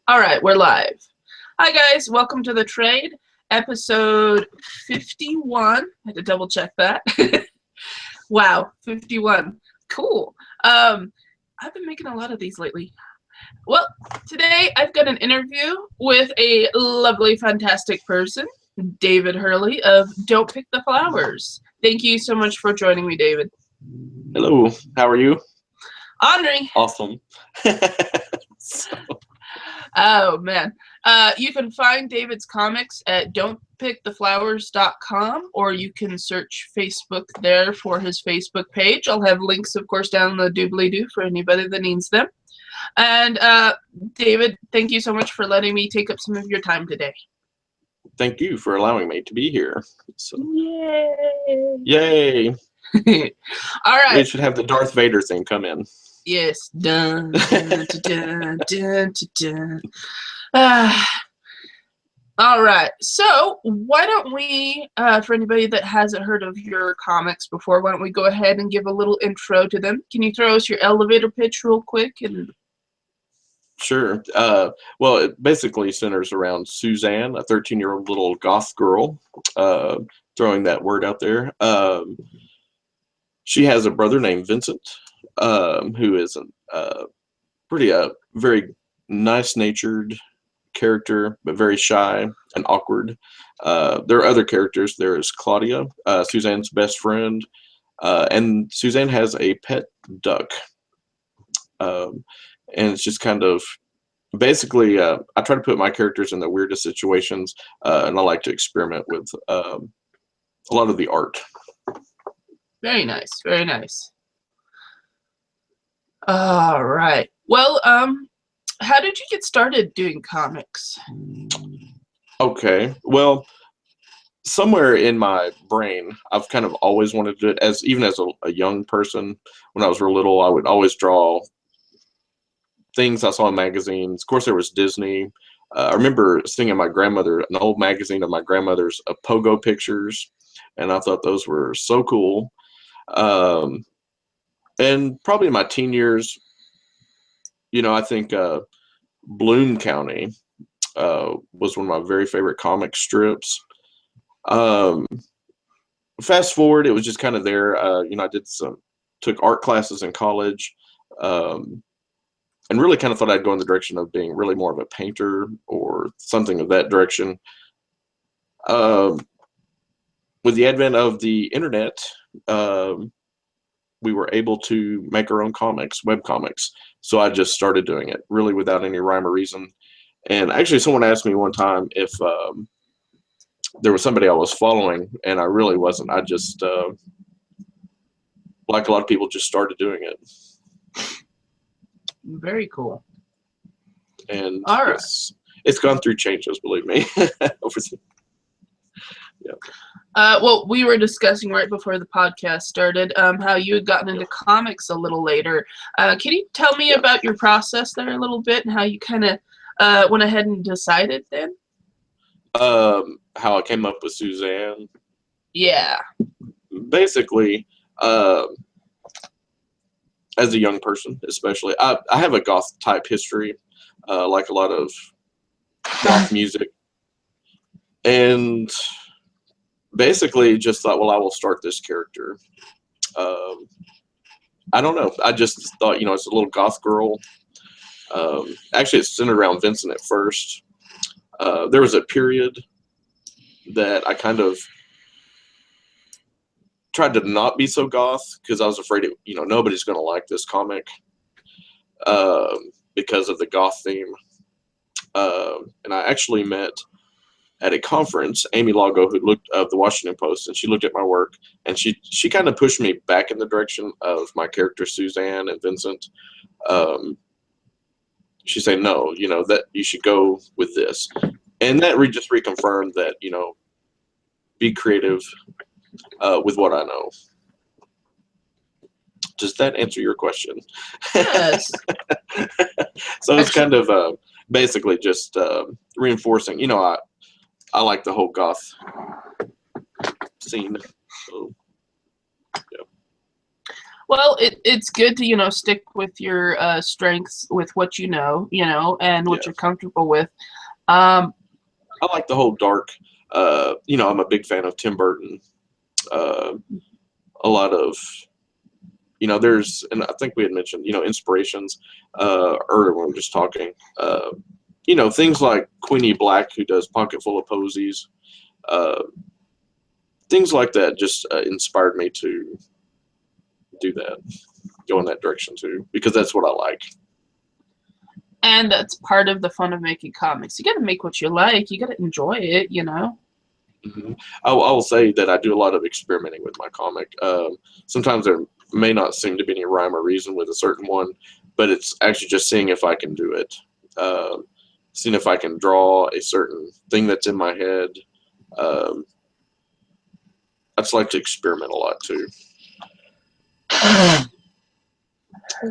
All right, we're live. Hi, guys. Welcome to The Trade, episode 51. I had to double check that. Wow, 51. Cool. I've been making a lot of these lately. Well, today I've got an interview with a lovely, fantastic person, David Hurley of Don't Pick the Flowers. Thank you so much for joining me, David. Hello, how are you? Henri. Awesome. Oh, man. You can find David's comics at don'tpicktheflowers.com, or you can search Facebook there for his Facebook page. I'll have links, of course, down in the doobly-doo for anybody that needs them. And David, thank you so much for letting me take up some of your time today. Thank you for allowing me to be here. So, Yay! yay! All right. We should have the Darth Vader thing come in. Yes. Dun, dun, dun, dun, dun, dun. All right. So why don't we, for anybody that hasn't heard of your comics before, why don't we go ahead and give a little intro to them? Can you throw us your elevator pitch real quick? And Sure. Well, it basically centers around Suzanne, a 13-year-old little goth girl, throwing that word out there. She has a brother named Vincent, who is a very nice-natured character, but very shy and awkward. There are other characters. There is Claudia, Suzanne's best friend, and Suzanne has a pet duck. And it's just kind of basically, I try to put my characters in the weirdest situations, and I like to experiment with a lot of the art. very nice, very nice. All right. Well, how did you get started doing comics? Okay, well, somewhere in my brain, I've kind of always wanted to do it. Even as a young person, when I was real little, I would always draw things I saw in magazines. Of course, there was Disney. I remember seeing in my grandmother an old magazine of my grandmother's pogo pictures, and I thought those were so cool. And probably in my teen years, I think Bloom County was one of my very favorite comic strips. Fast forward, it was just kind of there. I took art classes in college, and really kind of thought I'd go in the direction of being really more of a painter or something of that direction. With the advent of the internet, we were able to make our own comics, web comics. So I just started doing it really without any rhyme or reason. And actually, someone asked me one time if there was somebody I was following, and I really wasn't. I just, like a lot of people, just started doing it. Very cool. And all right. It's gone through changes, believe me. Yeah. Well, we were discussing right before the podcast started how you had gotten into comics a little later. Can you tell me about your process there a little bit and how you kind of went ahead and decided then? How I came up with Suzanne? Yeah. Basically, as a young person, especially, I have a goth type history, like a lot of goth music, and basically just thought, well, I will start this character. I don't know. I just thought, it's a little goth girl. Actually, it's centered around Vincent at first. There was a period that I kind of tried to not be so goth because I was afraid nobody's going to like this comic because of the goth theme. And I actually met at a conference Amy Lago, who looked of the Washington Post, and she looked at my work, and she kind of pushed me back in the direction of my character Suzanne and Vincent. She said, no, that you should go with this, and that just reconfirmed that be creative with what I know. Does that answer your question? Yes. So it's kind of basically just reinforcing. I like the whole goth scene. So, yeah. Well, it's good to, stick with your strengths, with what and what Yeah, you're comfortable with. Um, I like the whole dark. I'm a big fan of Tim Burton. Uh, a lot of there's, and I think we had mentioned, inspirations earlier when we were just talking. Things like Queenie Black, who does Pocket Full of Posies. Uh, Things like that just inspired me to do that, go in that direction too, because that's what I like. and that's part of the fun of making comics. You got to make what you like. You got to enjoy it. hmm I will say that I do a lot of experimenting with my comic. Sometimes there may not seem to be any rhyme or reason with a certain one, but it's actually just seeing if I can do it. Um, Seeing if I can draw a certain thing that's in my head. Um, I just like to experiment a lot too.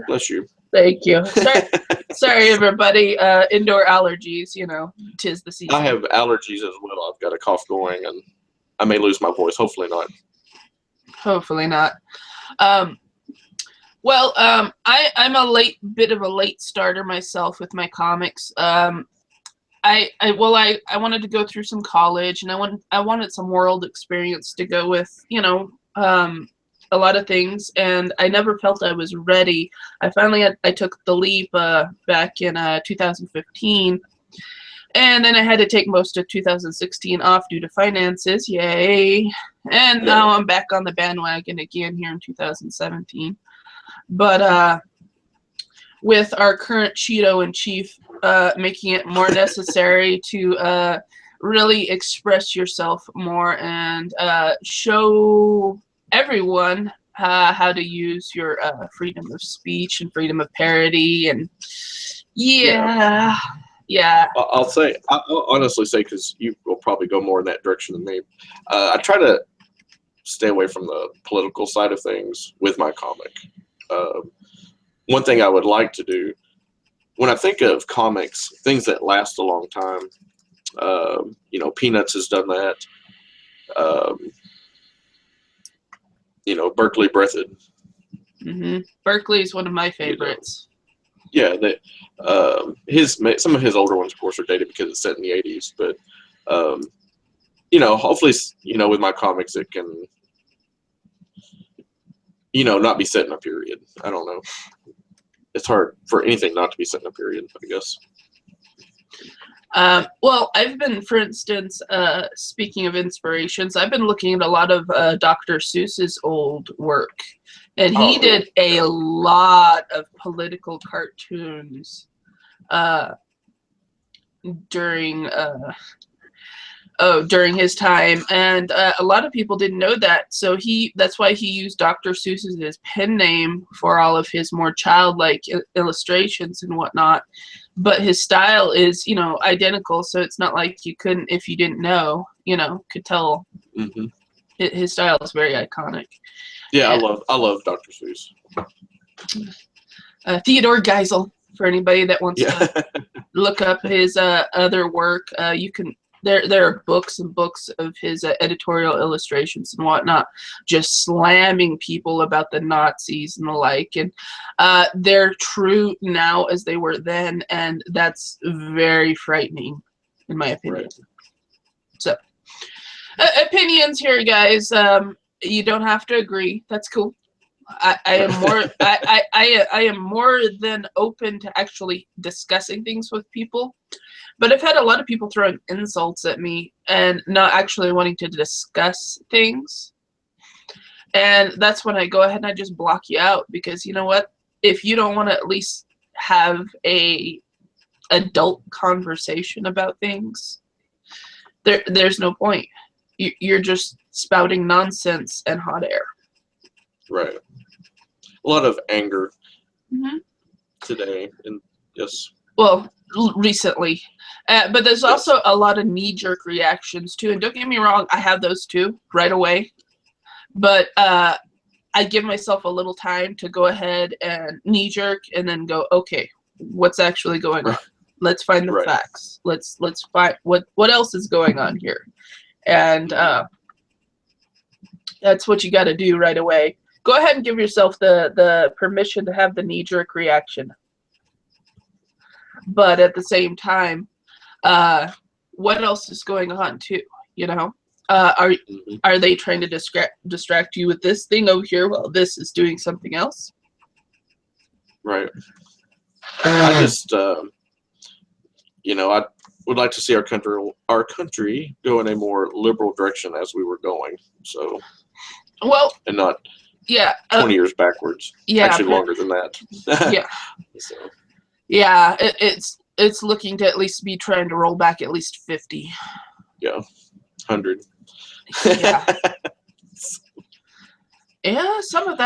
Bless you. Thank you. Sorry, everybody. Indoor allergies. Tis the I season. have allergies as well. I've got a cough going, and I may lose my voice. Hopefully not. Hopefully not. Um, I'm a bit of a late starter myself with my comics. I wanted to go through some college, and I wanted some world experience to go with, a lot of things, and I never felt I was ready. I took the leap back in 2015, and then I had to take most of 2016 off due to finances. Yay! And Yeah. now I'm back on the bandwagon again here in 2017. But with our current Cheeto in chief making it more necessary to really express yourself more and show everyone how to use your freedom of speech and freedom of parody. And yeah. I'll honestly say, because you will probably go more in that direction than me. I try to stay away from the political side of things with my comic. One thing I would like to do, when I think of comics, things that last a long time, Peanuts has done that. Berkeley Breathed. Berkeley is one of my favorites. Yeah, that some of his older ones, of course, are dated because it's set in the '80s. But hopefully, with my comics, it can, not be set in a period. I don't know. It's hard for anything not to be set in a period, I guess. Well, I've been, for instance, speaking of inspirations, I've been looking at a lot of Dr. Seuss's old work, and he did a lot of political cartoons during his time, and a lot of people didn't know that. So that's why he used Dr. Seuss as his pen name for all of his more childlike illustrations and whatnot. But his style is, identical, so it's not like you couldn't, if you didn't know, could tell. Mm-hmm. His style is very iconic. Yeah, and I love Dr. Seuss. Theodore Geisel, for anybody that wants to look up his other work, you can. There are books and books of his editorial illustrations and whatnot, just slamming people about the Nazis and the like. And they're true now as they were then, and that's very frightening, in my opinion. Right. So, opinions here, guys. You don't have to agree. That's cool. I am more I am more than open to actually discussing things with people. But I've had a lot of people throwing insults at me and not actually wanting to discuss things. And that's when I go ahead and I just block you out, because you know what? If you don't want to at least have a adult conversation about things, there's no point. You're just spouting nonsense and hot air. Right. A lot of anger today, and yes. Well, recently. But there's also a lot of knee-jerk reactions too. And don't get me wrong, I have those too right away. But I give myself a little time to go ahead and knee-jerk and then go, okay, what's actually going on? Let's find the facts. Let's find what else is going on here. And that's what you got to do right away. go ahead and give yourself the permission to have the knee-jerk reaction. But at the same time, what else is going on too? You know, are they trying to distract you with this thing over here while this is doing something else? Right. I just, you know, I would like to see our country go in a more liberal direction as we were going. So, well, and not 20 years backwards. Yeah, actually longer than that. Yeah. So. Yeah, it's looking to at least be trying to roll back at least 50. Yeah, 100. Yeah. Yeah, some of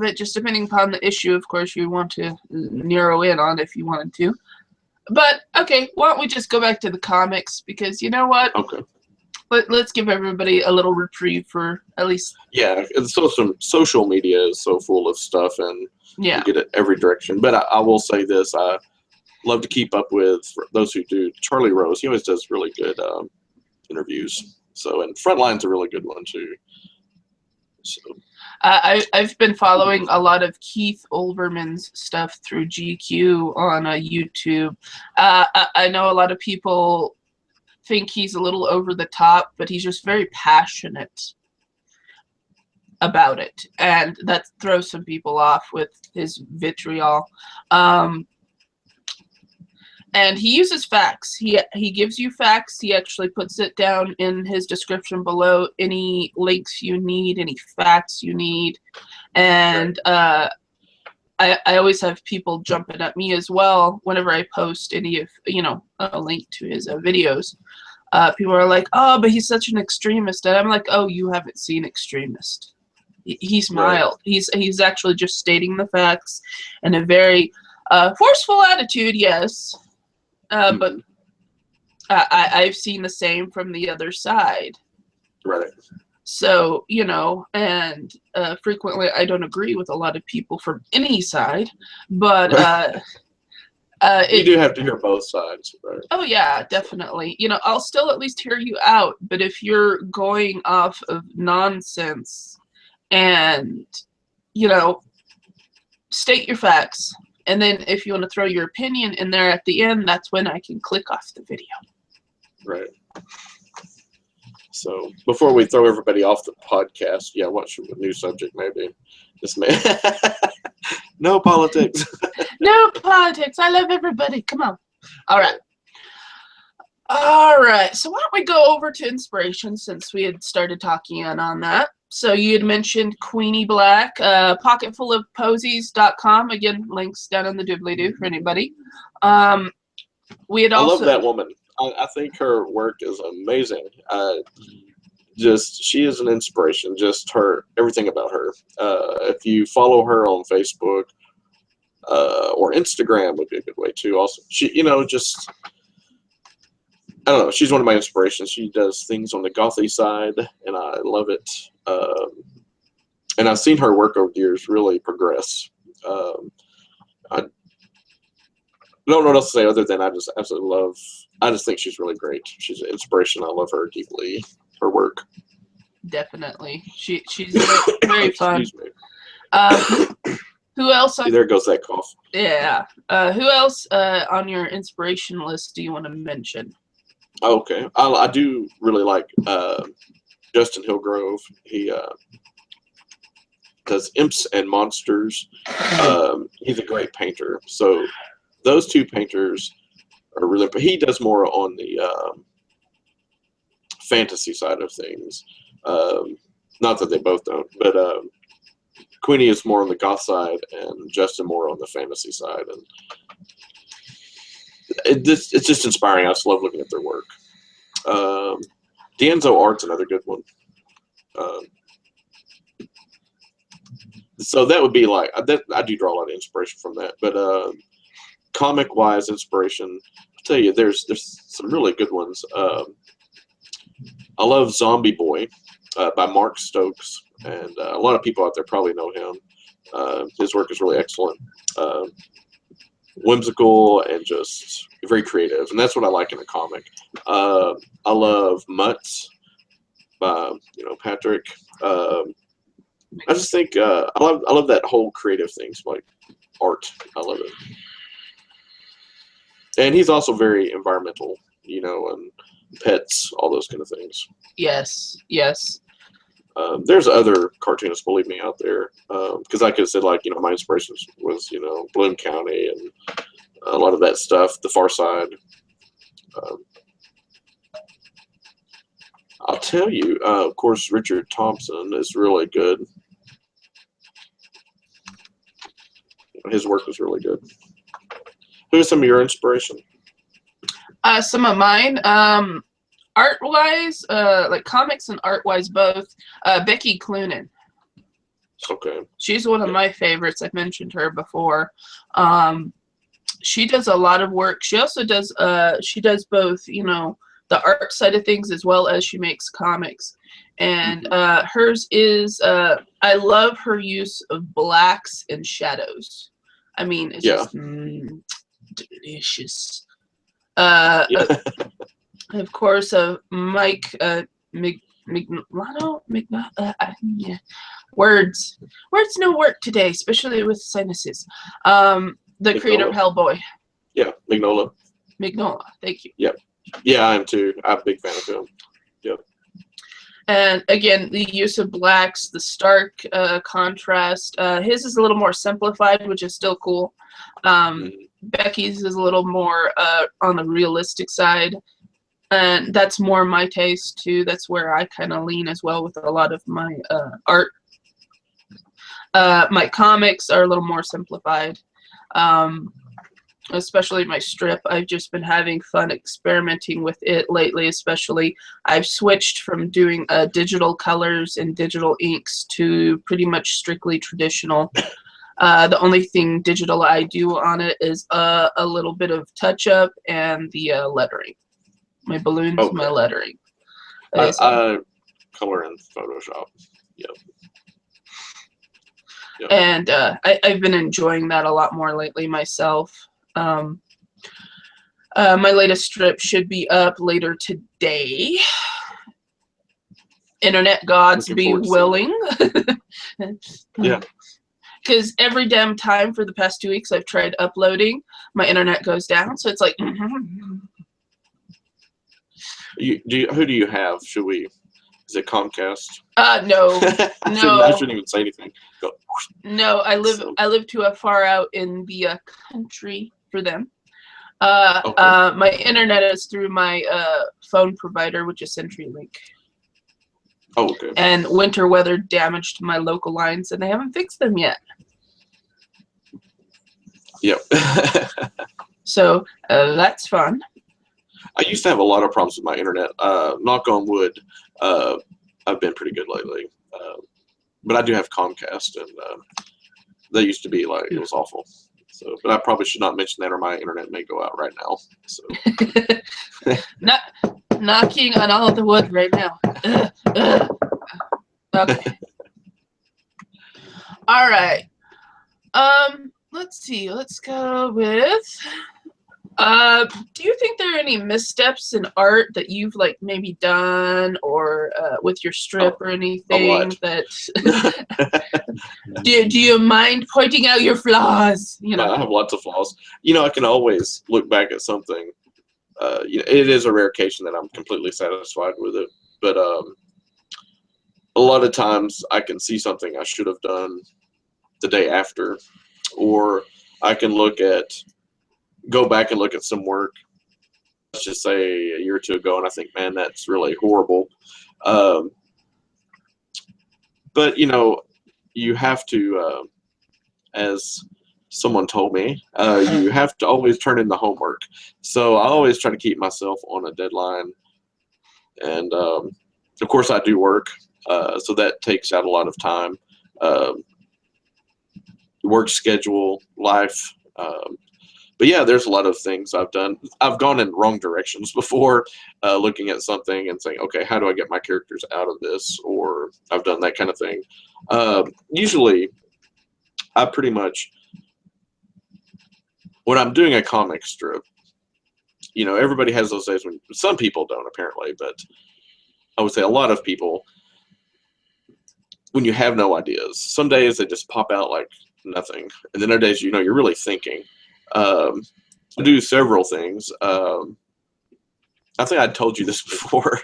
it, just depending upon the issue, of course, you want to narrow in on if you wanted to. But, okay, why don't we just go back to the comics, because you know what? Okay. Let's give everybody a little reprieve for at least... Yeah, so some social media is so full of stuff, and you get it every direction. But I will say this, I love to keep up with, for those who do, Charlie Rose. He always does really good interviews. So, and Frontline's a really good one, too. So... I've been following a lot of Keith Olbermann's stuff through GQ on YouTube. I know a lot of people think he's a little over the top, but he's just very passionate about it, and that throws some people off with his vitriol. And he uses facts. He gives you facts. He actually puts it down in his description below, any links you need, any facts you need. And I always have people jumping at me as well whenever I post any of, a link to his videos. People are like, oh, but he's such an extremist. And I'm like, oh, you haven't seen Extremist. He's mild. Right. He's actually just stating the facts in a very forceful attitude, yes. But I've seen the same from the other side. Right. So, and frequently I don't agree with a lot of people from any side, but you do have to hear both sides, right? Oh, yeah, definitely. I'll still at least hear you out, but if you're going off of nonsense and, state your facts. And then if you want to throw your opinion in there at the end, that's when I can click off the video. Right. So before we throw everybody off the podcast, what's a new subject maybe? This may no politics. No politics. I love everybody. Come on. All right. All right. So why don't we go over to inspiration, since we had started talking on that. So you had mentioned Queenie Black, pocketfulofposies.com. Again, links down in the doobly-doo for anybody. We had also... I love that woman. I think her work is amazing. She is an inspiration. Just everything about her. If you follow her on Facebook or Instagram would be a good way too. Also, she, I don't know. She's one of my inspirations. She does things on the gothy side, and I love it. And I've seen her work over the years really progress. I don't know what else to say other than I just absolutely love. I just think she's really great. She's an inspiration. I love her deeply. Her work. Definitely, she's very fun. Excuse me. Who else? See, there goes that cough. Yeah. Who else on your inspiration list do you want to mention? Okay, I do really like Justin Hillgrove. He does Imps and Monsters. He's a great painter. So those two painters are really. But he does more on the fantasy side of things. Not that they both don't, but Queenie is more on the goth side, and Justin more on the fantasy side, and it's just inspiring. I just love looking at their work. D'Anzo Art's another good one. So that would be like that. I do draw a lot of inspiration from that, but comic-wise inspiration, I'll tell you, there's some really good ones. I love Zombie Boy by Mark Stokes, and a lot of people out there probably know him. His work is really excellent, whimsical, and just very creative, and that's what I like in a comic. I love Mutts by Patrick. I just think I love that whole creative things like art. I love it, and he's also very environmental, and pets, all those kind of things. Yes, yes. There's other cartoonists, believe me, out there, because I could have said like my inspiration was Bloom County and a lot of that stuff, The Far Side. Um, I'll tell you, of course, Richard Thompson is really good. His work was really good. Who's some of your inspiration? Some of mine, art-wise, like comics and art-wise both, Becky Cloonan. Okay. She's one of my favorites. I've mentioned her before. She does a lot of work. She also does, she does both, the art side of things as well as she makes comics. And hers is, I love her use of blacks and shadows. I mean, it's just delicious. Of course, Mike Mignolo. Yeah. Words no work today, especially with sinuses. The creator of Hellboy. Yeah, Mignola. Thank you. Yeah, yeah, I am too. I'm a big fan of him. Yep. And again, the use of blacks, the stark contrast. His is a little more simplified, which is still cool. Becky's is a little more on the realistic side. And that's more my taste too. That's where I kind of lean as well with a lot of my art. My comics are a little more simplified, especially my strip. I've just been having fun experimenting with it lately, especially. I've switched from doing digital colors and digital inks to pretty much strictly traditional. The only thing digital I do on it is a little bit of touch-up and the lettering. My balloons, my lettering. I color in Photoshop. Yep. And I've been enjoying that a lot more lately myself. My latest strip should be up later today. Internet gods be willing. Yeah. Because every damn time for the past 2 weeks I've tried uploading, my internet goes down. So it's like. Who do you have? Should we? Is it Comcast? No. I shouldn't even say anything. Go. No, I live too far out in the country for them. My internet is through my phone provider, which is CenturyLink. Oh, okay. And winter weather damaged my local lines, and they haven't fixed them yet. Yep. So that's fun. I used to have a lot of problems with my internet. Knock on wood, I've been pretty good lately. But I do have Comcast, and they used to be like, it was awful. So, but I probably should not mention that, or my internet may go out right now. So, not knocking on all the wood right now. Okay. All right. Let's see. Let's go with. Do you think there are any missteps in art that you've like maybe done or with your strip or anything that do you mind pointing out your flaws? I have lots of flaws. I can always look back at something. It is a rare occasion that I'm completely satisfied with it, but a lot of times I can see something I should have done the day after, or I can go back and look at some work, let's just say a year or two ago, and I think, man, that's really horrible. But you have to, as someone told me, you have to always turn in the homework. So I always try to keep myself on a deadline, and of course I do work, so that takes out a lot of time. Work schedule, life. But yeah, there's a lot of things I've done. I've gone in wrong directions before, looking at something and saying, okay, how do I get my characters out of this? Or I've done that kind of thing. Usually, I pretty much, when I'm doing a comic strip, everybody has those days when some people don't apparently, but I would say a lot of people, when you have no ideas. Some days they just pop out like nothing, and then other days you're really thinking. I do several things. I think I told you this before.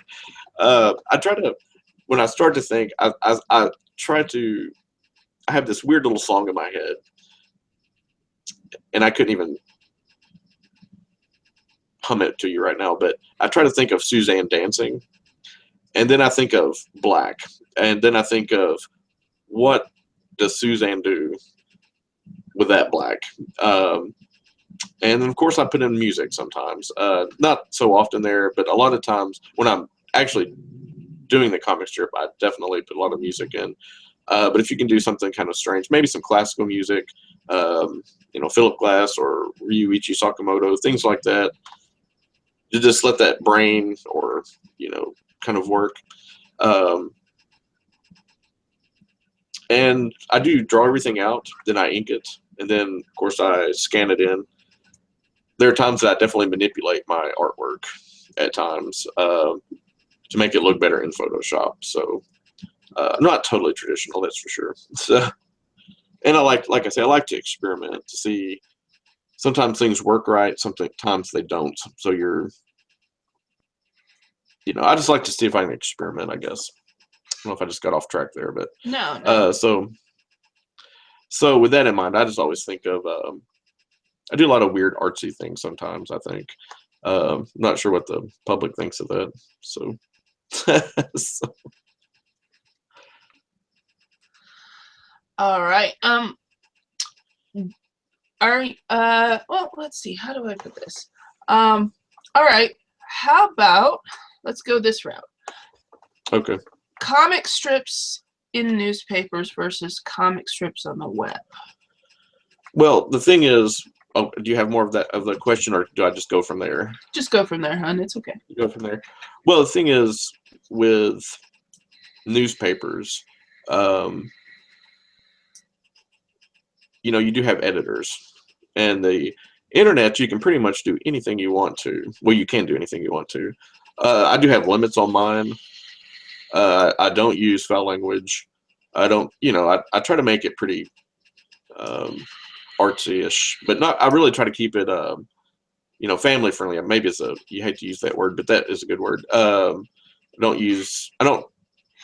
I try to, when I start to think, I try to. I have this weird little song in my head, and I couldn't even hum it to you right now. But I try to think of Suzanne dancing, and then I think of black, and then I think of what does Suzanne do with that black. And then of course I put in music sometimes, not so often there, but a lot of times when I'm actually doing the comic strip, I definitely put a lot of music in. But if you can do something kind of strange, maybe some classical music, Philip Glass or Ryuichi Sakamoto, things like that, to just let that brain or kind of work. And I do draw everything out, then I ink it, and then of course I scan it in. There are times that I definitely manipulate my artwork at times to make it look better in Photoshop. So I'm not totally traditional, that's for sure. So, and I like I say, I like to experiment to see. Sometimes things work right, sometimes they don't. So I just like to see if I can experiment, I guess. I don't know if I just got off track there, but no. So with that in mind, I just always think of. I do a lot of weird artsy things sometimes, I think. I'm not sure what the public thinks of that. So, All right. Well, let's see. How do I put this? All right. How about let's go this route. Okay. Comic strips in newspapers versus comic strips on the web. Well, the thing is, do you have more of the question, or do I just go from there? Just go from there, hon. It's okay. Go from there. Well, the thing is, with newspapers, you do have editors, and the internet, you can pretty much do anything you want to. Well, you can do anything you want to. I do have limits on mine. I don't use foul language. I don't, I try to make it pretty artsy-ish, but not. I really try to keep it, family friendly. Maybe you hate to use that word, but that is a good word. I don't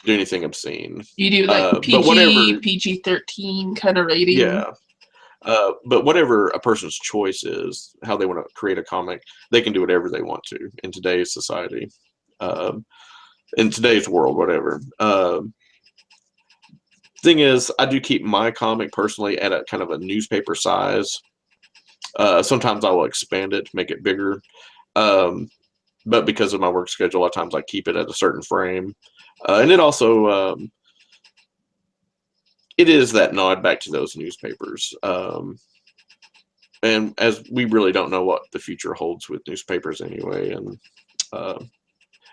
do anything obscene. You do like PG, PG-13 kind of rating. Yeah. But whatever a person's choice is, how they want to create a comic, they can do whatever they want to in today's society, in today's world, whatever. Thing is, I do keep my comic personally at a kind of a newspaper size. Sometimes I will expand it to make it bigger. But because of my work schedule, a lot of times I keep it at a certain frame. And it also, it is that nod back to those newspapers. And as we really don't know what the future holds with newspapers anyway. And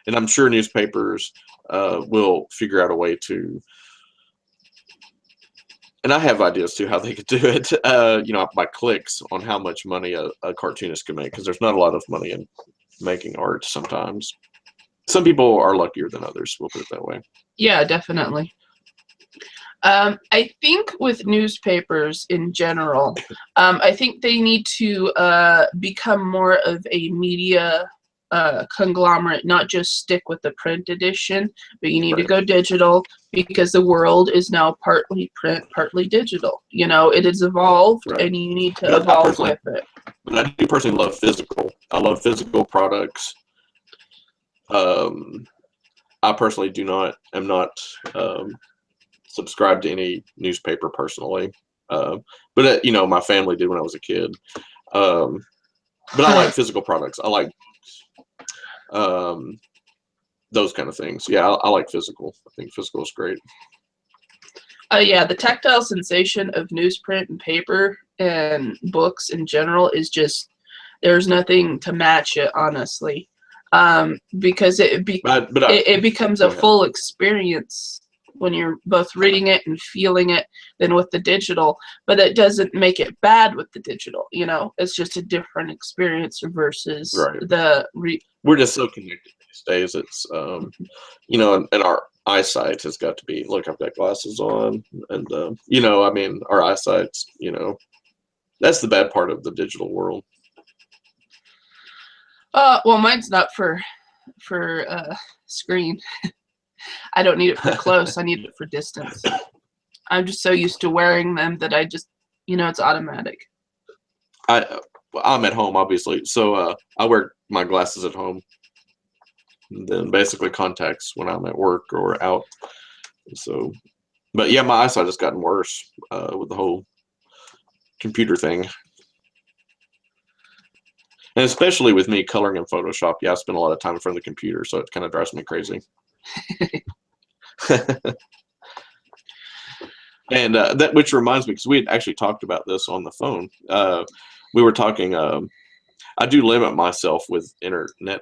I'm sure newspapers will figure out a way to, and I have ideas too how they could do it, by clicks on how much money a cartoonist can make, because there's not a lot of money in making art sometimes. Some people are luckier than others, we'll put it that way. Yeah, definitely. I think with newspapers in general, I think they need to become more of a media conglomerate, not just stick with the print edition, but you need to go digital, because the world is now partly print, partly digital. It has evolved, and you need to evolve with it. But I do personally love physical. I love physical products. I personally am not subscribed to any newspaper personally. But my family did when I was a kid. But I like physical products. I like those kind of things. Yeah, I like physical. I think physical is great. Yeah, the tactile sensation of newsprint and paper and books in general is just, there's nothing to match it, honestly. Because it becomes a full experience when you're both reading it and feeling it than with the digital, but it doesn't make it bad with the digital. It's just a different experience versus we're just so connected these days. It's and eyesight has got to be, look, I've got glasses on, and you know, I mean, our eyesight's, you know, that's the bad part of the digital world. Well, mine's not for screen. I don't need it for close. I need it for distance. I'm just so used to wearing them that I just, you know, it's automatic. I'm at home, obviously, so I wear my glasses at home, and then basically contacts when I'm at work or out. So, but yeah, my eyesight has gotten worse with the whole computer thing, and especially with me coloring in Photoshop. Yeah, I spend a lot of time in front of the computer, so it kind of drives me crazy. And that, which reminds me, because we had actually talked about this on the phone. We were talking. I do limit myself with internet.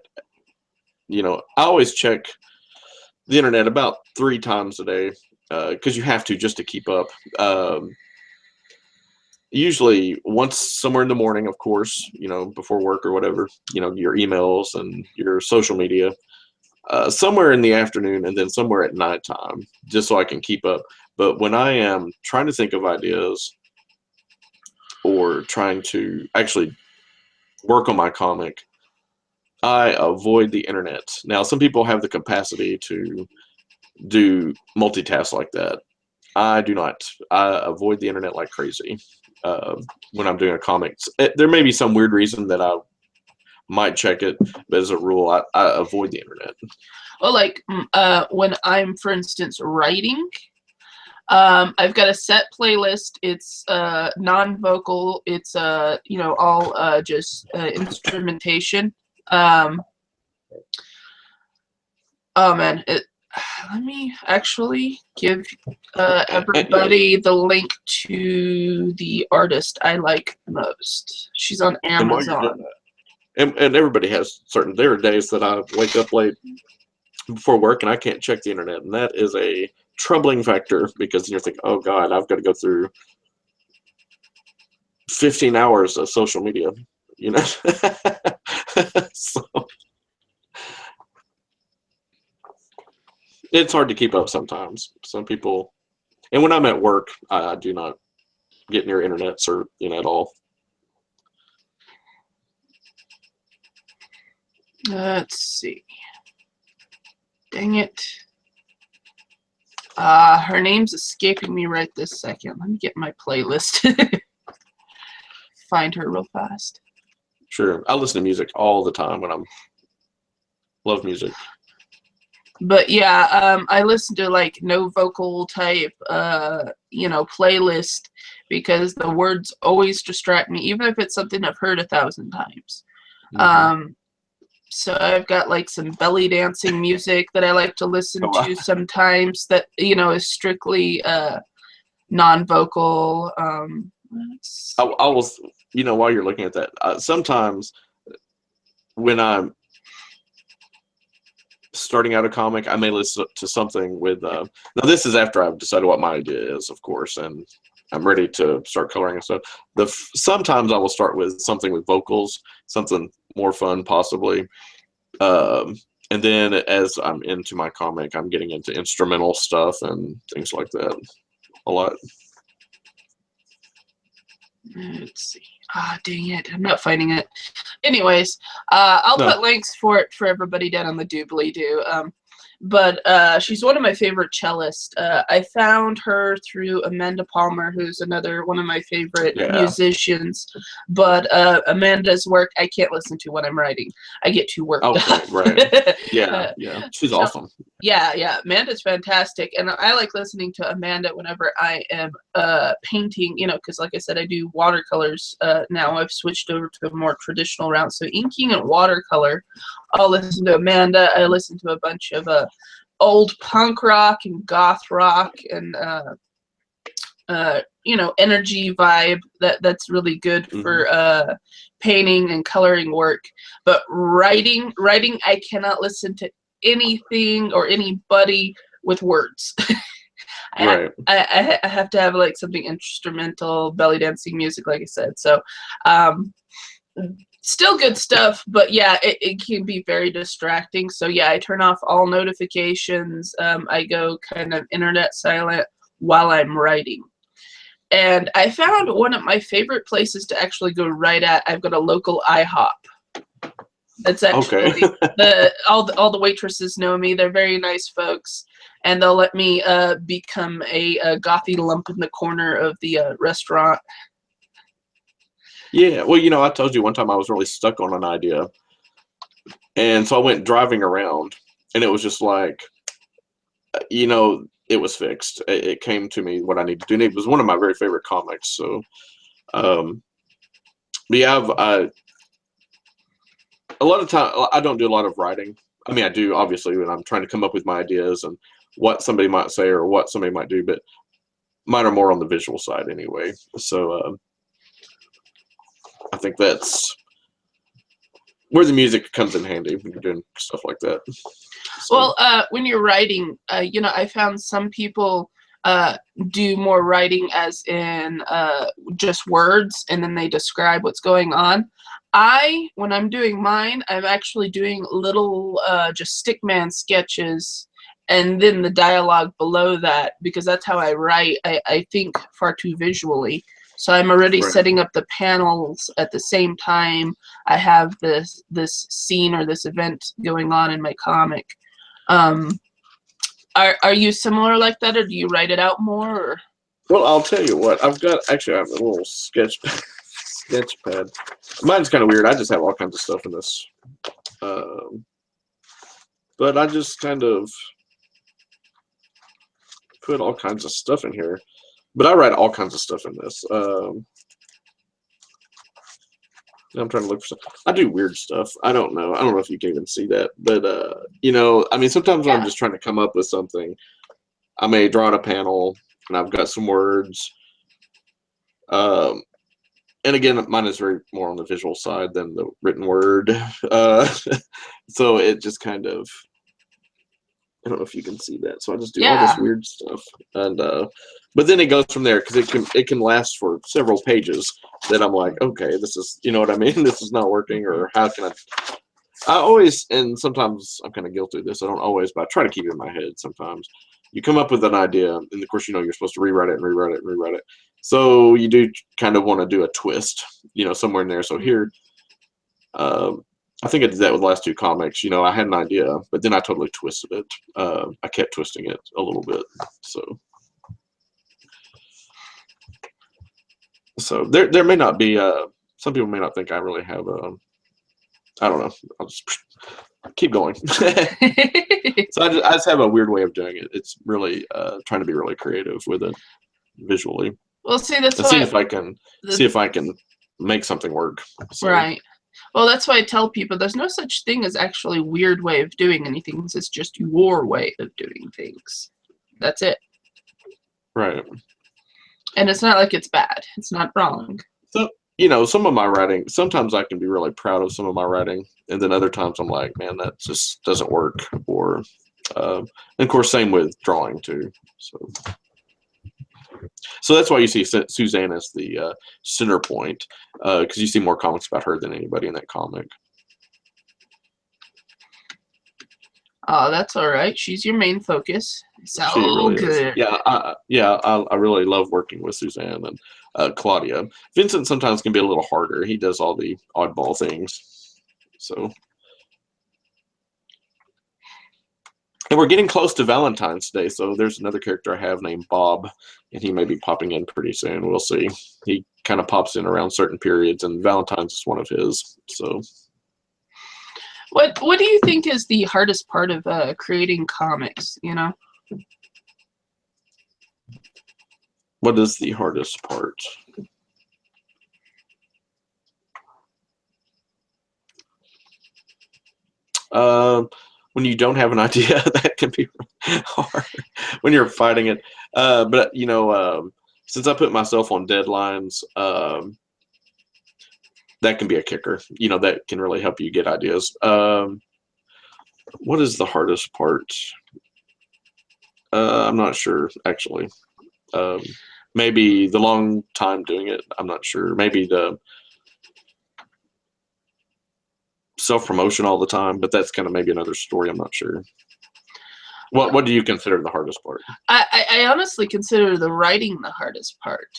You know, I always check the internet about 3 times a day because you have to, just to keep up. Usually once somewhere in the morning, of course, you know, before work or whatever. You know, your emails and your social media. Somewhere in the afternoon, and then somewhere at nighttime, just so I can keep up. But when I am trying to think of ideas or trying to actually work on my comic, I avoid the internet. Now, some people have the capacity to do multitask like that. I do not. I avoid the internet like crazy when I'm doing a comic. There may be some weird reason that I might check it, but as a rule, I avoid the internet. Well, like when I'm, for instance, writing, I've got a set playlist. It's non-vocal. It's you know, all just instrumentation. Oh man, let me actually give everybody the link to the artist I like most. She's on And while you're doing Amazon. that, and everybody has certain. There are days that I wake up late before work and I can't check the internet, and that is a troubling factor because you're thinking, oh God, I've got to go through 15 hours of social media, you know. So it's hard to keep up sometimes. Some people, and when I'm at work, I do not get near internet or at all. Let's see. Dang it. Her name's escaping me right this second. Let me get my playlist. Find her real fast. Sure. I listen to music all the time when love music. But yeah, I listen to like no vocal type, playlist because the words always distract me, even if it's something I've heard 1,000 times. Mm-hmm. So I've got like some belly dancing music that I like to listen to sometimes that, is strictly non-vocal. I will, while you're looking at that, sometimes when I'm starting out a comic, I may listen to something with, now this is after I've decided what my idea is, of course, and I'm ready to start coloring and stuff. Sometimes I will start with something with vocals, something more fun possibly. And then as I'm into my comic, I'm getting into instrumental stuff and things like that a lot. Let's see. Dang it. I'm not finding it. Anyways, I'll put links for it for everybody down on the doobly-doo. But she's one of my favorite cellists. I found her through Amanda Palmer, who's another one of my favorite musicians. But Amanda's work I can't listen to when I'm writing. I get too worked up. Right. Yeah, she's awesome. Yeah. Amanda's fantastic, and I like listening to Amanda whenever I am painting. Because like I said, I do watercolors now. I've switched over to a more traditional route. So inking and watercolor. I'll listen to Amanda. I listen to a bunch of old punk rock and goth rock and energy vibe that's really good for painting and coloring work. But writing I cannot listen to anything or anybody with words. Right. I have to have like something instrumental, belly dancing music, like I said. So Still good stuff, but yeah, it can be very distracting. So yeah, I turn off all notifications. I go kind of internet silent while I'm writing. And I found one of my favorite places to actually go write at. I've got a local IHOP. That's actually Okay. all the waitresses know me. They're very nice folks, and they'll let me become a gothy lump in the corner of the restaurant. Yeah. Well, I told you one time I was really stuck on an idea, and so I went driving around, and it was just like, it was fixed. It came to me what I needed to do. And it was one of my very favorite comics. So, but yeah, a lot of time I don't do a lot of writing. I mean, I do obviously when I'm trying to come up with my ideas and what somebody might say or what somebody might do, but mine are more on the visual side anyway. So I think that's where the music comes in handy when you're doing stuff like that. So. Well, when you're writing, I found some people do more writing as in just words, and then they describe what's going on. When I'm doing mine, I'm actually doing little just stickman sketches, and then the dialogue below that, because that's how I write. I think far too visually. So I'm already Right. setting up the panels at the same time I have this scene or this event going on in my comic. Are you similar like that, or do you write it out more? Or? Well, I'll tell you what. I have a little sketch pad. Mine's kind of weird. I just have all kinds of stuff in this, but I just kind of put all kinds of stuff in here. But I write all kinds of stuff in this. I'm trying to look for stuff. I do weird stuff. I don't know if you can even see that, but I mean, sometimes when I'm just trying to come up with something, I may draw on a panel and I've got some words. And again, mine is very more on the visual side than the written word. So it just kind of, I don't know if you can see that. So I just do all this weird stuff, and but then it goes from there because it can last for several pages. That I'm like, okay, this is, you know what I mean? This is not working, or how can I always, and sometimes I'm kind of guilty of this. I don't always, but I try to keep it in my head. Sometimes you come up with an idea, and of course, you're supposed to rewrite it and rewrite it and rewrite it. So you do kind of want to do a twist, somewhere in there. So here, I think I did that with the last two comics. I had an idea, but then I totally twisted it. I kept twisting it a little bit. So there may not be, some people may not think I really have a, I don't know. I'll just keep going. So I just have a weird way of doing it. It's really trying to be really creative with it visually. Well, see, that's see if I can make something work. So. Right. Well, that's why I tell people there's no such thing as actually a weird way of doing anything. It's just your way of doing things. That's it. Right. And it's not like it's bad. It's not wrong. So, some of my writing, sometimes I can be really proud of some of my writing. And then other times I'm like, man, that just doesn't work. Or, and of course, same with drawing too. So that's why you see Suzanne as the center point, because you see more comics about her than anybody in that comic. Oh, that's all right. She's your main focus. So she really good. Is. I really love working with Suzanne and Claudia. Vincent sometimes can be a little harder. He does all the oddball things. So. And we're getting close to Valentine's Day, so there's another character I have named Bob, and he may be popping in pretty soon. We'll see. He kind of pops in around certain periods, and Valentine's is one of his. So, what do you think is the hardest part of creating comics? What is the hardest part? When you don't have an idea, that can be hard when you're fighting it. But since I put myself on deadlines, that can be a kicker. That can really help you get ideas. What is the hardest part? I'm not sure, actually. Maybe the long time doing it. I'm not sure. Maybe self-promotion all the time, but that's kind of maybe another story. I'm not sure. What do you consider the hardest part? I honestly consider the writing the hardest part,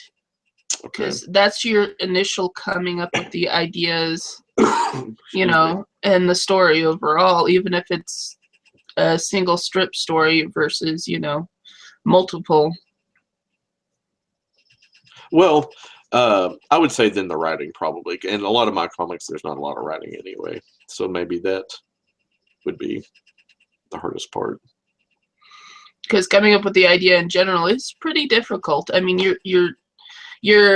because that's your initial coming up with the ideas, you know, and the story overall, even if it's a single strip story versus, you know, multiple. Well, I would say then the writing probably, and a lot of my comics, there's not a lot of writing anyway, so maybe that would be the hardest part. Because coming up with the idea in general is pretty difficult. I mean, you're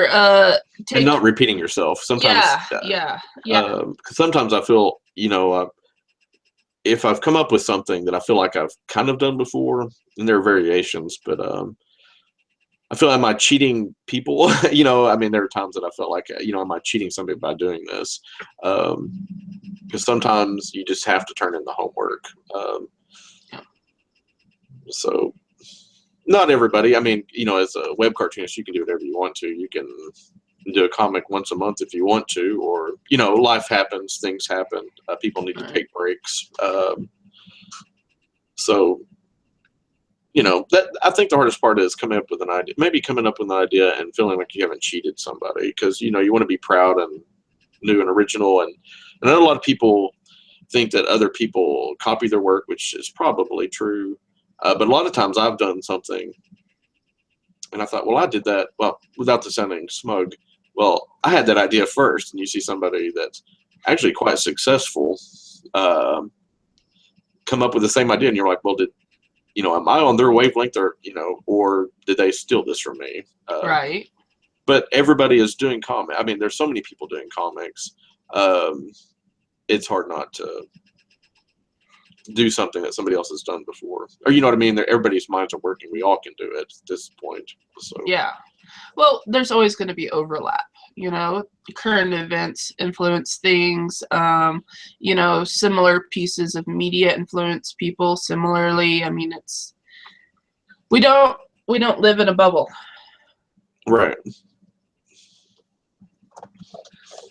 and not repeating yourself sometimes. Yeah. Because sometimes I feel, you know, if I've come up with something that I feel like I've kind of done before, and there are variations, but I feel, am I cheating people? You know, I mean, there are times that I felt like, you know, am I cheating somebody by doing this? Because sometimes you just have to turn in the homework. So not everybody. I mean, you know, as a web cartoonist, you can do whatever you want to. You can do a comic once a month if you want to, or, you know, life happens, things happen. People need to take breaks. So, you know, that I think the hardest part is coming up with an idea, maybe coming up with an idea and feeling like you haven't cheated somebody, because, you know, you want to be proud and new and original. And I know a lot of people think that other people copy their work, which is probably true. But a lot of times I've done something and I thought, well, I did that. Well, without the sounding smug, well, I had that idea first. And you see somebody that's actually quite successful come up with the same idea. And you're like, well, you know, am I on their wavelength, or, you know, or did they steal this from me? Right. But everybody is doing comics. I mean, there's so many people doing comics. It's hard not to do something that somebody else has done before, or, you know what I mean? Everybody's minds are working. We all can do it at this point. So yeah, well, there's always going to be overlap. You know, current events influence things. You know, similar pieces of media influence people similarly. I mean, we don't live in a bubble. Right.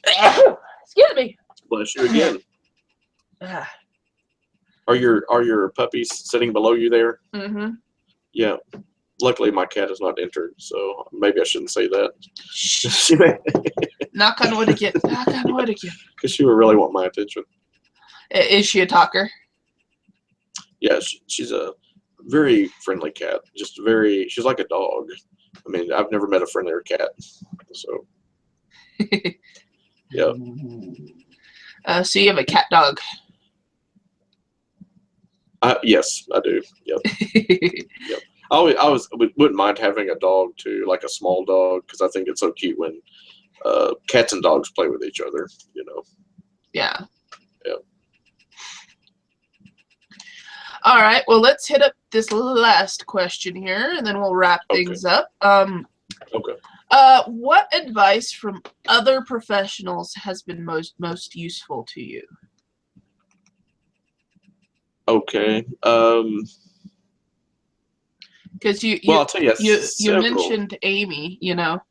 Excuse me. Bless you again. Are your puppies sitting below you there? Mm-hmm. Yeah. Luckily, my cat is not entered, so maybe I shouldn't say that. Knock on wood again. Knock on wood again. Because she would really want my attention. Is she a talker? Yeah, she's a very friendly cat. She's like a dog. I mean, I've never met a friendlier cat. So, yeah. So you have a cat dog? Yes, I do. Yep. Yep. I wouldn't mind having a dog too, like a small dog, because I think it's so cute when cats and dogs play with each other. You know. Yeah. Yeah. All right. Well, let's hit up this last question here, and then we'll wrap things up. Okay. What advice from other professionals has been most useful to you? Okay. Because I'll tell you, you mentioned Amy, you know.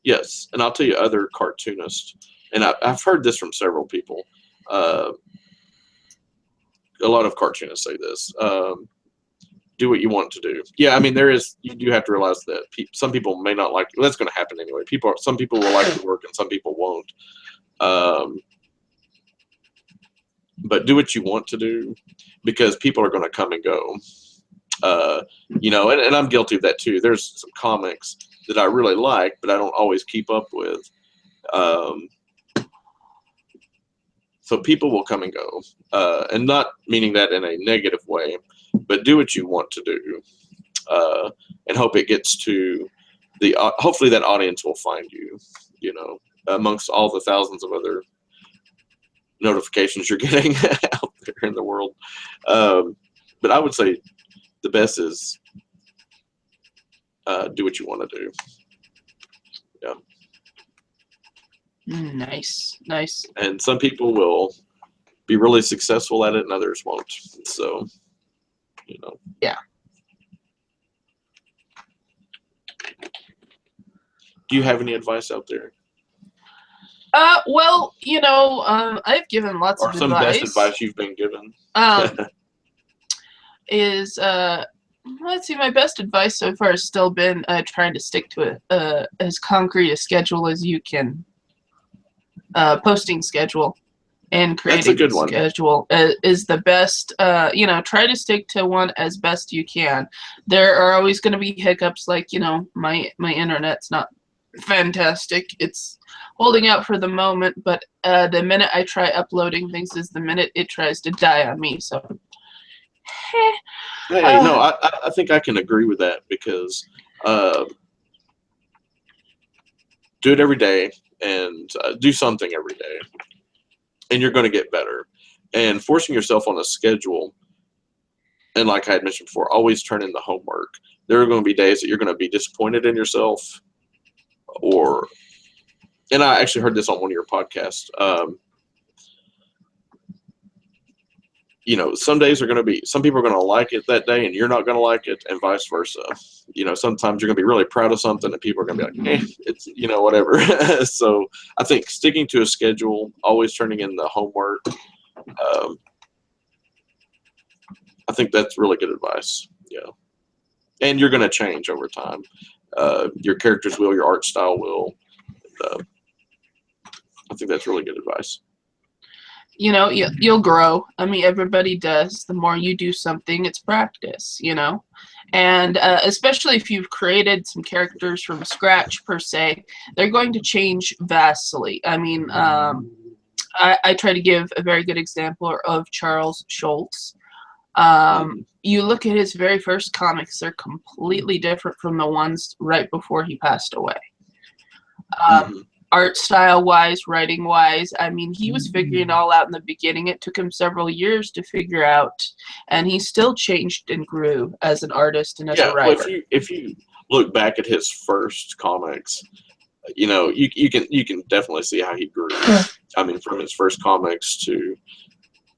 Yes, and I'll tell you other cartoonists, and I've heard this from several people. A lot of cartoonists say this. Do what you want to do. Yeah, I mean, you do have to realize that some people may not like. Well, that's going to happen anyway. Some people will like your work, and some people won't. But do what you want to do, because people are going to come and go. You know, and I'm guilty of that too. There's some comics that I really like, but I don't always keep up with. So people will come and go, and not meaning that in a negative way, but do what you want to do, and hope it gets to hopefully that audience will find you, you know, amongst all the thousands of other notifications you're getting out there in the world. But I would say the best is do what you want to do. Yeah. Nice. And some people will be really successful at it, and others won't. So, you know. Yeah. Do you have any advice out there? Well, I've given lots Or of some best advice. advice you've been given? Um, is let's see, my best advice so far has still been trying to stick to as concrete a schedule as you can. Posting schedule and That's a creating good one. schedule is the best. Try to stick to one as best you can. There are always going to be hiccups, like my internet's not fantastic. It's holding out for the moment, but the minute I try uploading things is the minute it tries to die on me. So, Hey, no, I think I can agree with that because do it every day and do something every day, and you're going to get better. And forcing yourself on a schedule, and like I had mentioned before, always turn in the homework. There are going to be days that you're going to be disappointed in yourself, and I actually heard this on one of your podcasts. Some days are going to be, some people are going to like it that day and you're not going to like it, and vice versa. Sometimes you're going to be really proud of something and people are going to be like, it's, whatever. So I think sticking to a schedule, always turning in the homework, I think that's really good advice. Yeah. And you're going to change over time. Your characters will, your art style will. I think that's really good advice. You'll grow. I mean, everybody does. The more you do something, it's practice, and especially if you've created some characters from scratch per se, they're going to change vastly. I mean, I try to give a very good example of Charles Schultz. You look at his very first comics, they're completely different from the ones right before he passed away. Art style wise, writing wise, I mean, he was figuring it all out in the beginning. It took him several years to figure out, and he still changed and grew as an artist and as a writer. Well, if you look back at his first comics, you can definitely see how he grew. I mean, from his first comics to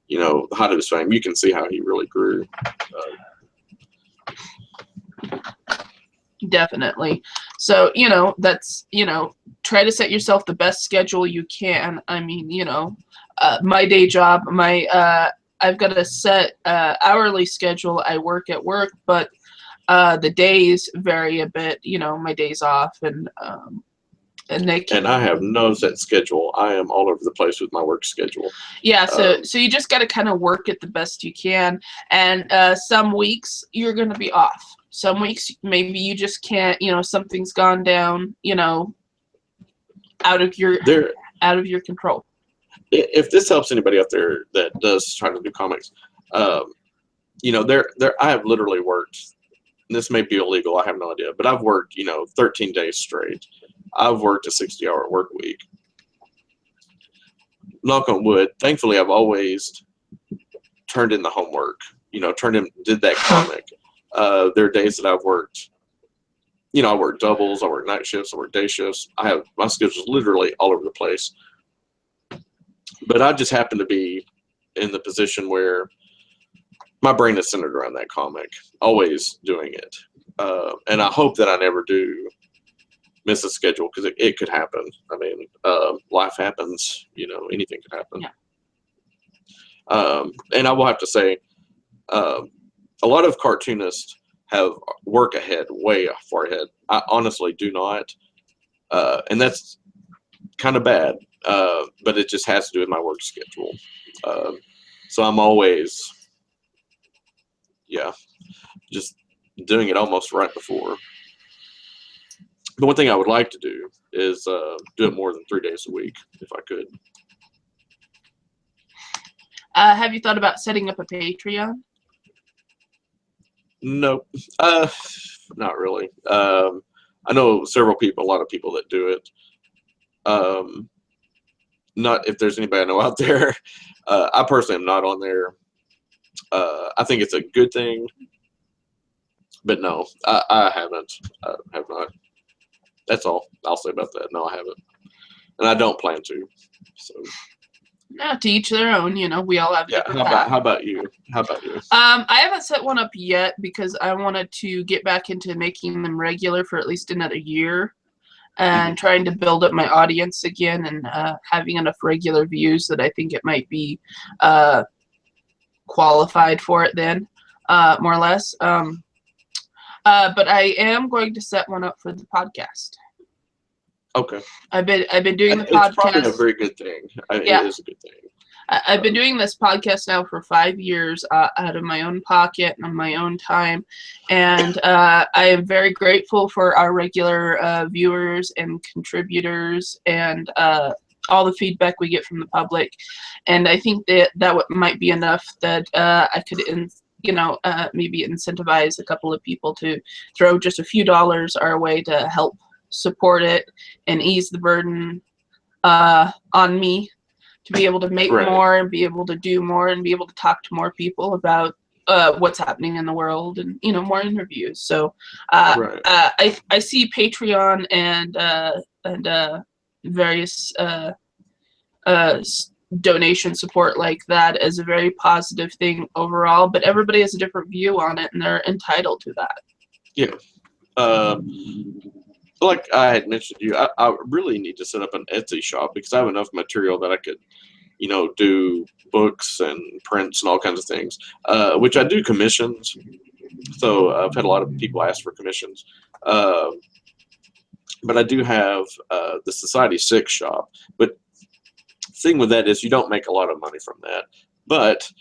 the height of his fame, you can see how he really grew. Definitely. So, that's, try to set yourself the best schedule you can. I mean, my day job, I've got a set hourly schedule. I work at work, but the days vary a bit, my days off and they can, and I have no set schedule. I am all over the place with my work schedule. Yeah, so you just got to kind of work it the best you can, and some weeks you're going to be off. Some weeks maybe you just can't, something's gone down, out of your control. If this helps anybody out there that does try to do comics, I have literally worked, and this may be illegal, I have no idea, but I've worked, 13 days straight. I've worked a 60-hour work week. Knock on wood. Thankfully, I've always turned in the homework, did that comic. There are days that I've worked, I work doubles, I work night shifts, I work day shifts. My schedule's literally all over the place. But I just happen to be in the position where my brain is centered around that comic, always doing it. And I hope that I never do miss a schedule, because it could happen. I mean, life happens, anything could happen. Yeah. And I will have to say, a lot of cartoonists have work ahead, way far ahead. I honestly do not. And that's kind of bad, but it just has to do with my work schedule. So I'm always, just doing it almost right before. The one thing I would like to do is do it more than 3 days a week, if I could. Have you thought about setting up a Patreon? Nope. Not really. I know a lot of people that do it. Not if there's anybody I know out there. I personally am not on there. I think it's a good thing, but no, I haven't. I have not. That's all I'll say about that. No, I haven't, and I don't plan to. So. No, to each their own. We all have different paths. How about you? I haven't set one up yet because I wanted to get back into making them regular for at least another year. and trying to build up my audience again, and having enough regular views that I think it might be qualified for it then, more or less. But I am going to set one up for the podcast. Okay. I've been doing the It's podcast. probably a very good thing. Yeah. It is a good thing. I've been doing this podcast now for 5 years out of my own pocket and on my own time. And I am very grateful for our regular viewers and contributors and all the feedback we get from the public. And I think that might be enough that I could, maybe incentivize a couple of people to throw just a few dollars our way to help support it and ease the burden on me, to be able to make more and be able to do more and be able to talk to more people about what's happening in the world, and more interviews. So I see Patreon and various donation support like that as a very positive thing overall, but everybody has a different view on it and they're entitled to that. Yeah. Like I had mentioned to you, I really need to set up an Etsy shop because I have enough material that I could, do books and prints and all kinds of things, which I do commissions. So I've had a lot of people ask for commissions. But I do have the Society 6 shop. But the thing with that is you don't make a lot of money from that. But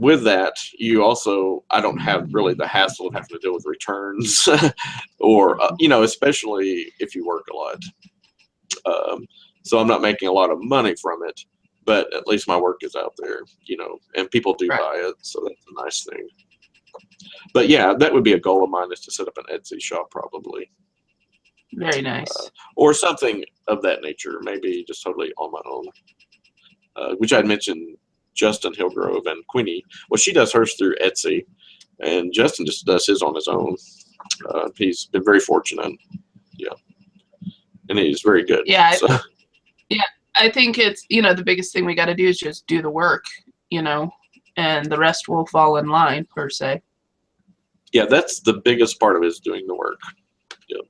with that, you also, I don't have really the hassle of having to deal with returns or, especially if you work a lot. So I'm not making a lot of money from it, but at least my work is out there, and people do buy it. So that's a nice thing. But yeah, that would be a goal of mine, is to set up an Etsy shop probably. Very nice. Or something of that nature, maybe just totally on my own, which I'd mentioned Justin Hillgrove and Queenie. Well, she does hers through Etsy, and Justin just does his on his own. He's been very fortunate. Yeah. And he's very good. Yeah. So. Yeah. I think it's, the biggest thing we got to do is just do the work, and the rest will fall in line, per se. Yeah, that's the biggest part of it, is doing the work. Yep.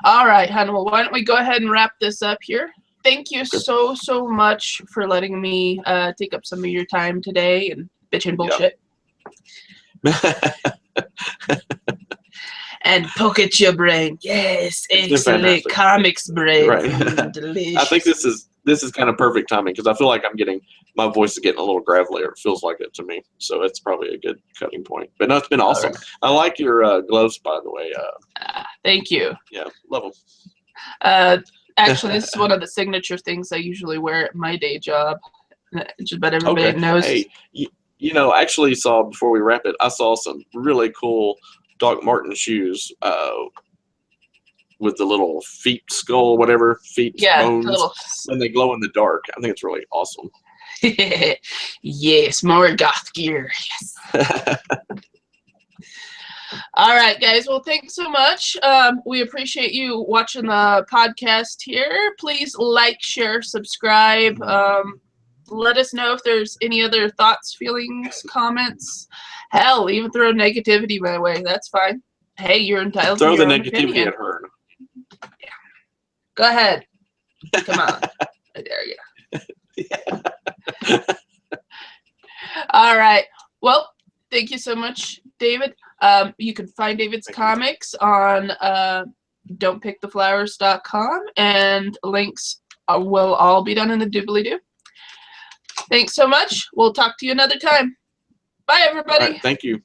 All right, hon. Well, why don't we go ahead and wrap this up here? Thank you so much for letting me take up some of your time today and bitching bullshit. Yep. And poke at your brain. Yes, excellent comics brain. Right. Delicious. I think this is kind of perfect timing, because I feel like my voice is getting a little gravelier. It feels like it to me. So it's probably a good cutting point. But no, it's been awesome. Right. I like your gloves, by the way. Thank you. Yeah, love them. Actually, this is one of the signature things I usually wear at my day job. Just about everybody knows. Hey, actually saw, before we wrap it, I saw some really cool Doc Marten shoes with the little feet skull, whatever, bones, and they glow in the dark. I think it's really awesome. Yes, more goth gear. Yes. All right, guys. Well, thanks so much. We appreciate you watching the podcast here. Please like, share, subscribe. Let us know if there's any other thoughts, feelings, comments. Hell, even throw negativity my way. That's fine. Hey, you're entitled to your own opinion. Throw the negativity at her. Yeah. Go ahead. Come on. I dare you. Yeah. All right. Well, thank you so much, David. You can find David's comics on don'tpicktheflowers.com, and links will all be done in the doobly-doo. Thanks so much. We'll talk to you another time. Bye, everybody. All right, thank you.